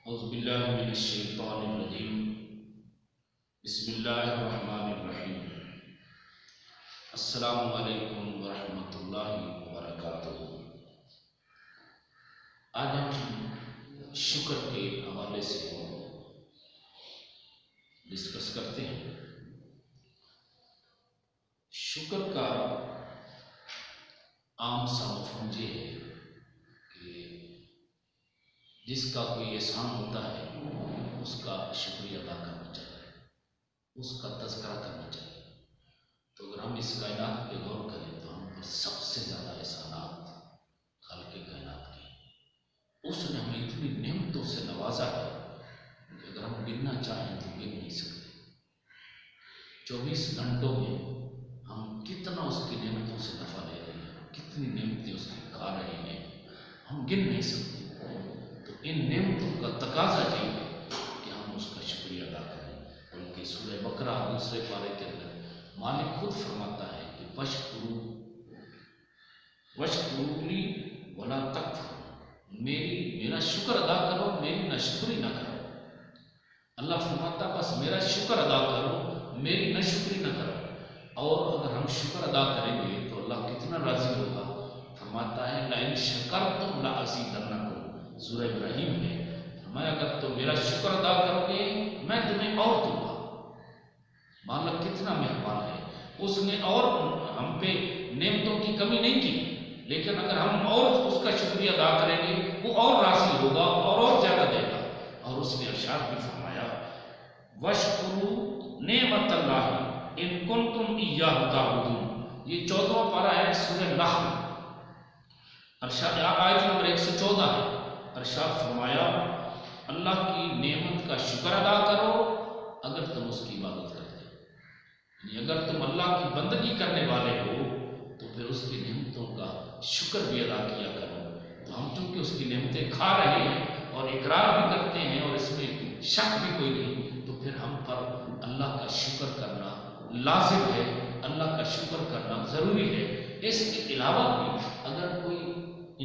اعوذ باللہ من الشیطان الرجیم بسم اللہ الرحمن الرحیم السلام علیکم ورحمۃ اللہ وبرکاتہ۔ آج ہم شکر کے حوالے سے ڈسکس کرتے ہیں۔ شکر کا عام سا مفہوم یہ ہے کہ جس کا کوئی احسان ہوتا ہے اس کا شکریہ ادا کرنا چاہیے، اس کا تذکرہ کرنا چاہیے۔ تو اگر ہم اس کائنات پہ غور کریں تو ہم پر سب سے زیادہ احسانات خالق کائنات کے ہیں۔ اس نے ہمیں اتنی نعمتوں سے نوازا ہے کہ اگر ہم گننا چاہیں تو گن نہیں سکتے۔ 24 گھنٹوں میں ہم کتنا اس کی نعمتوں سے نفع لے رہے ہیں، کتنی نعمتیں اس کی کھا رہے ہیں، ہم گن نہیں سکتے۔ تو ان نعمتوں کا تقاضا یہ ہے کہ ہم اس کا شکریہ ادا کریں۔ بلکہ سورہ بقرہ دوسرے پارے کے اندر مالک خود فرماتا ہے کہ وشکرونی ولا تکفرون، میرا شکر ادا کرو، میری ناشکری نہ کرو۔ اللہ فرماتا بس میرا شکر ادا کرو، میری ناشکری نہ کرو۔ اور اگر ہم شکر ادا کریں گے تو اللہ کتنا راضی ہوگا۔ فرماتا ہے لئن شکرتم لازیدنکم، سورہ ابراہیم میں فرمایا اگر تم میرا شکر ادا کرو گے میں تمہیں اور دوں گا۔ مالک کتنا مہربان ہے، اس نے اور ہم پہ نعمتوں کی کمی نہیں کی، لیکن اگر ہم اور اس کا شکریہ ادا کریں گے وہ اور راضی ہوگا اور زیادہ دے گا۔ اور اس نے ارشاد بھی فرمایا وَاشْكُرُوا نِعْمَتَ اللَّهِ إِن كُنتُمْ إِيَّاهُ تَعْبُدُونَ، یہ 14واں پارہ ہے سورہ نحل، ارشاد آیت نمبر 114 ہے۔ ارشاد فرمایا اللہ کی نعمت کا شکر ادا کرو اگر تم اس کی عبادت کرتے ہو، یعنی اگر تم اللہ کی بندگی کرنے والے ہو تو پھر اس کی نعمتوں کا شکر بھی ادا کیا کرو۔ تو ہم چونکہ اس کی نعمتیں کھا رہے ہیں اور اقرار بھی کرتے ہیں اور اس میں شک بھی کوئی نہیں، تو پھر ہم پر اللہ کا شکر کرنا لازم ہے، اللہ کا شکر کرنا ضروری ہے۔ اس کے علاوہ بھی اگر کوئی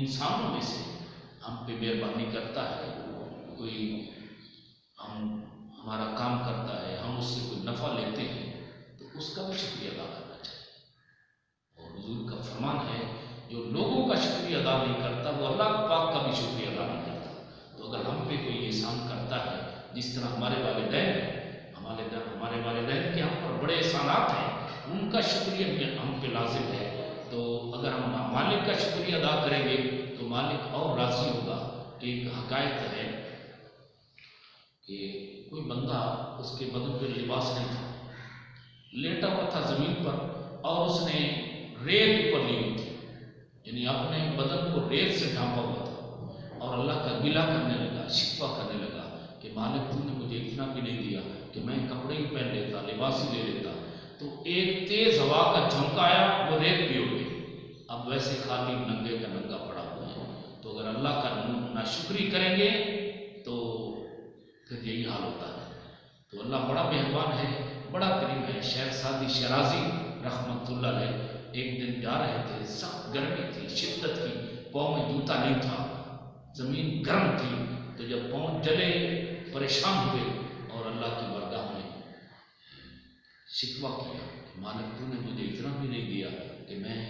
انسانوں میں سے ہم پہ مہربانی کرتا ہے، کوئی ہمارا کام کرتا ہے، ہم اس سے کوئی نفع لیتے ہیں تو اس کا بھی شکریہ ادا کرنا چاہیے۔ اور حضور کا فرمان ہے جو لوگوں کا شکریہ ادا نہیں کرتا وہ اللہ پاک کا بھی شکریہ ادا نہیں کرتا۔ تو اگر ہم پہ کوئی احسان کرتا ہے، جس طرح ہمارے والدین ہیں، ہمارے والدین کے ہم پر بڑے احسانات ہیں، ان کا شکریہ بھی ہم پہ لازم ہے۔ تو اگر ہم مالک کا شکریہ ادا کریں گے تو مالک اور راضی ہوگا۔ ایک حکایت ہے کہ کوئی بندہ، اس کے بدن پہ لباس نہیں تھا، لیٹا ہوا تھا زمین پر اور اس نے ریت اوپر لی ہوئی تھی، یعنی اپنے بدن کو ریت سے ڈھانپا ہوا تھا اور اللہ کا گلہ کرنے لگا، شکوہ کرنے لگا کہ مالک تو نے مجھے اتنا بھی نہیں دیا کہ میں کپڑے ہی پہن لیتا، لباس ہی لے لیتا۔ تو ایک تیز ہوا کا جھونکا آیا، وہ ریت بھی اڑ گئی، اب ویسے خالی ننگے کا ننگا پڑا ہوا ہے۔ تو اگر اللہ کا ناشکری کریں گے تو پھر یہی حال ہوتا ہے۔ تو اللہ بڑا مہربان ہے، بڑا کریم ہے۔ شیخ سعدی شیرازی رحمۃ اللہ علیہ ایک دن جا رہے تھے، سخت گرمی تھی، شدت کی، پاؤں میں جوتا نہیں تھا، زمین گرم تھی۔ تو جب پاؤں جلے، پریشان ہوئے اور اللہ کی بارگاہ میں شکوہ کیا کہ مالک تو نے مجھے اتنا بھی نہیں دیا کہ میں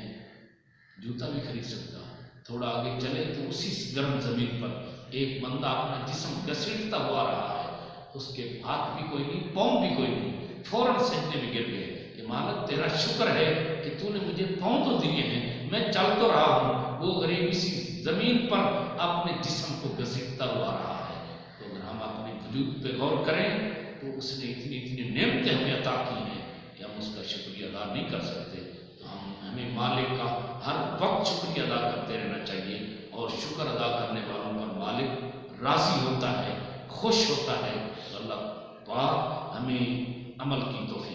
جوتا بھی خرید سکتا۔ تھوڑا آگے چلے تو اسی گرم زمین پر ایک بندہ اپنا جسم گھسیٹتا ہوا رہا ہے، اس کے ہاتھ بھی کوئی نہیں، پاؤں بھی کوئی نہیں، فوراً سجدے میں گر گئے کہ مالک تیرا شکر ہے کہ تو نے مجھے پاؤں تو دیے ہیں، میں چل تو رہا ہوں۔ وہ غریب اسی زمین پر اپنے جسم کو گھسیٹتا ہوا رہا ہے۔ تو اگر ہم اپنے وجود پہ غور کریں تو اس نے اتنی نعمتیں ہمیں عطا کی ہیں کہ ہم اس کا شکریہ ادا نہیں کر سکتے۔ تو ہمیں مالک کا ہر وقت شکریہ ادا کرتے رہنا چاہیے، اور شکر ادا کرنے والوں پر مالک راضی ہوتا ہے، خوش ہوتا ہے۔ تو اللہ پاک ہمیں عمل کی توفیق